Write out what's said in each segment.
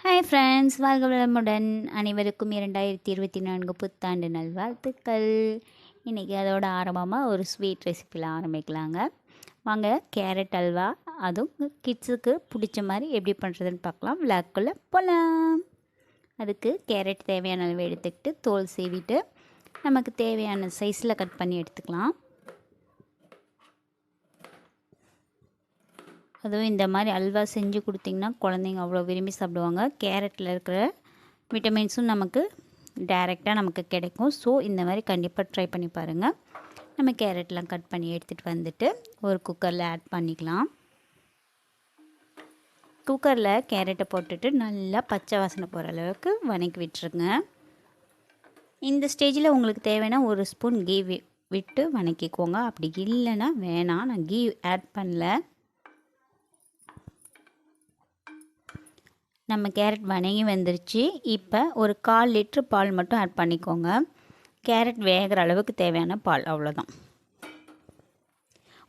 Hi friends, வாழ்க வளமுடன். அனைவருக்கும் 2024 புத்தாண்டு நல்வாழ்த்துக்கள். இன்றைக்கி அதோட ஆரம்பமாக ஒரு ஸ்வீட் ரெசிப்பியில் ஆரம்பிக்கலாங்க. வாங்க, கேரட் அல்வா, அதுவும் கிட்ஸுக்கு பிடிச்ச மாதிரி எப்படி பண்ணுறதுன்னு பார்க்கலாம். விளாக்குள்ளே போகலாம். அதுக்கு கேரட் தேவையான அளவு எடுத்துக்கிட்டு தோல் சீவிட்டு நமக்கு தேவையான சைஸில் கட் பண்ணி எடுத்துக்கலாம். அதுவும் இந்த மாதிரி அல்வா செஞ்சு கொடுத்திங்கன்னா குழந்தைங்க அவ்வளோ விரும்பி சாப்பிடுவாங்க. கேரட்டில் இருக்கிற விட்டமின்ஸும் நமக்கு டைரெக்டாக கிடைக்கும். ஸோ இந்த மாதிரி கண்டிப்பாக ட்ரை பண்ணி பாருங்கள். நம்ம கேரட்லாம் கட் பண்ணி எடுத்துகிட்டு வந்துட்டு ஒரு குக்கரில் ஆட் பண்ணிக்கலாம். குக்கரில் கேரட்டை போட்டுட்டு நல்லா பச்சை வாசனை போகிற அளவுக்கு வதக்கி விட்டுருங்க. இந்த ஸ்டேஜில் உங்களுக்கு தேவைன்னா ஒரு ஸ்பூன் கீ விட்டு வதக்கிக்கோங்க. அப்படி இல்லைன்னா வேணாம், நான் கீ ஆட் பண்ணல. நம்ம கேரட் வதங்கி வந்துருச்சு. இப்போ ஒரு 1/4 லிட்ரு பால் மட்டும் ஆட் பண்ணிக்கோங்க. கேரட் வேகிற அளவுக்கு தேவையான பால், அவ்வளோதான்.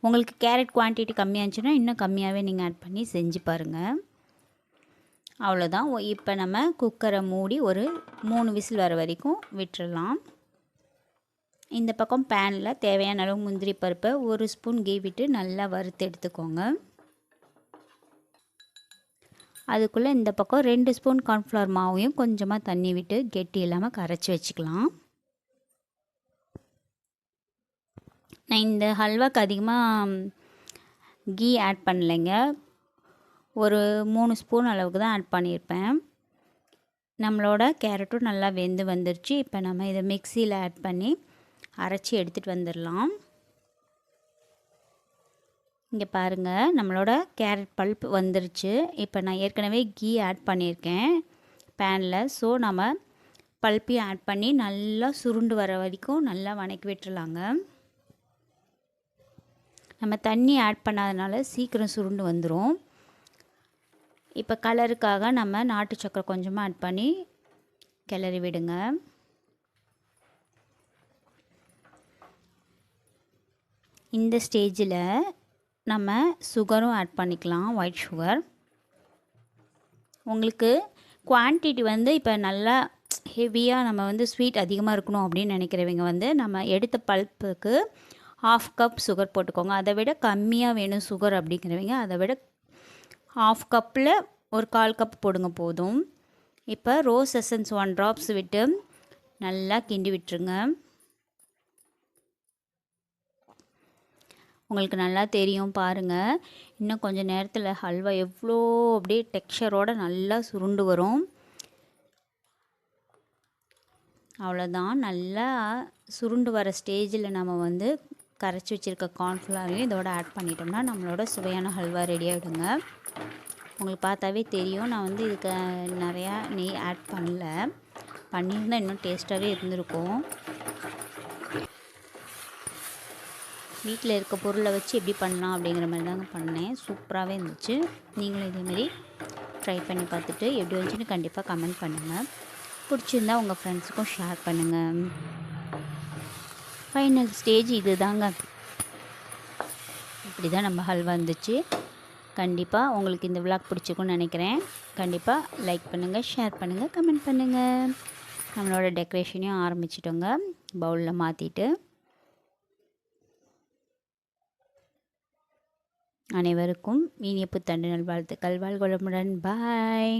உங்களுக்கு கேரட் குவான்டிட்டி கம்மியாக இருந்துச்சுன்னா இன்னும் கம்மியாகவே நீங்கள் ஆட் பண்ணி செஞ்சு பாருங்கள். அவ்வளோதான். இப்போ நம்ம குக்கரை மூடி ஒரு 3 விசில் வர வரைக்கும் விட்டுடலாம். இந்த பக்கம் பேனில் தேவையான அளவு முந்திரி பருப்பை ஒரு ஸ்பூன் கீ விட்டு நல்லா வறுத்து எடுத்துக்கோங்க. அதுக்குள்ளே இந்த பக்கம் 2 ஸ்பூன் கார்ன்ஃப்ளவர் மாவையும் கொஞ்சமாக தண்ணி விட்டு கெட்டி இல்லாமல் கரைச்சி வச்சுக்கலாம். நான் இந்த ஹல்வாக்கு அதிகமாக கீ ஆட் பண்ணலைங்க. ஒரு 3 ஸ்பூன் அளவுக்கு தான் ஆட் பண்ணியிருப்பேன். நம்மளோட கேரட்டும் நல்லா வெந்து வந்துருச்சு. இப்போ நம்ம இதை மிக்சியில் ஆட் பண்ணி அரைச்சி எடுத்துகிட்டு வந்துடலாம். இங்கே பாருங்கள், நம்மளோட கேரட் பல்ப் வந்துருச்சு. இப்போ நான் ஏற்கனவே கீ ஆட் பண்ணியிருக்கேன் பேனில். ஸோ நம்ம பல்ப்பையும் ஆட் பண்ணி நல்லா சுருண்டு வர வரைக்கும் நல்லா வதக்கி விட்டுருலாங்க. நம்ம தண்ணி ஆட் பண்ணாதனால சீக்கிரம் சுருண்டு வந்துடும். இப்போ கலருக்காக நம்ம நாட்டு சக்கரை கொஞ்சமாக ஆட் பண்ணி கிளறி விடுங்க. இந்த ஸ்டேஜில் நம்ம சுகரும் ஆட் பண்ணிக்கலாம், ஒயிட் சுகர். உங்களுக்கு குவான்டிட்டி இப்போ நல்லா ஹெவியாக நம்ம ஸ்வீட் அதிகமாக இருக்கணும் அப்படின்னு நினைக்கிறவங்க நம்ம எடுத்த பல்ப்புக்கு 1/2 கப் சுகர் போட்டுக்கோங்க. அதை விட கம்மியாக வேணும் சுகர் அப்படிங்கிறவங்க அதை விட 1/2 கப்பில் ஒரு 1/4 கப் போடுங்க போதும். இப்போ ரோஸ் எசன்ஸ் 1 ட்ராப்ஸ் விட்டு நல்லா கிண்டி விட்டுருங்க. உங்களுக்கு நல்லா தெரியும் பாருங்கள். இன்னும் கொஞ்சம் நேரத்தில் ஹல்வா எவ்வளோ அப்படியே டெக்ஸ்சரோடு நல்லா சுருண்டு வரும். அவ்வளோதான். நல்லா சுருண்டு வர ஸ்டேஜில் நம்ம கரைச்சி வச்சுருக்க கார்ன்ஃப்ளவரையும் இதோட ஆட் பண்ணிட்டோம்னா நம்மளோட சுவையான ஹல்வா ரெடி ஆகிடுங்க. உங்களுக்கு பார்த்தாவே தெரியும். நான் இதுக்கு நிறையா நெய் ஆட் பண்ணியிருந்தால் இன்னும் டேஸ்ட்டாகவே இருந்திருக்கும். வீட்டில் இருக்க பொருளை வச்சு எப்படி பண்ணலாம் அப்படிங்கிற மாதிரி தாங்க பண்ணேன். சூப்பராகவே இருந்துச்சு. நீங்களும் இதேமாரி ட்ரை பண்ணி பார்த்துட்டு எப்படி வந்துச்சுன்னு கண்டிப்பாக கமெண்ட் பண்ணுங்கள். பிடிச்சிருந்தா உங்கள் ஃப்ரெண்ட்ஸுக்கும் ஷேர் பண்ணுங்கள். ஃபைனல் ஸ்டேஜ் இது தாங்க. இப்படி தான் நம்ம ஹல்வா இருந்துச்சு. கண்டிப்பாக உங்களுக்கு இந்த விளாக் பிடிச்சிருக்குன்னு நினைக்கிறேன். கண்டிப்பாக லைக் பண்ணுங்கள், ஷேர் பண்ணுங்கள், கமெண்ட் பண்ணுங்கள். நம்மளோட டெக்கரேஷனையும் ஆரம்பிச்சிட்டோங்க. பவுலில் மாற்றிட்டு அனைவருக்கும் இனிய புத்தாண்டு நல்வாழ்த்துக்கள். வாழ்க வளமுடன். பாய்.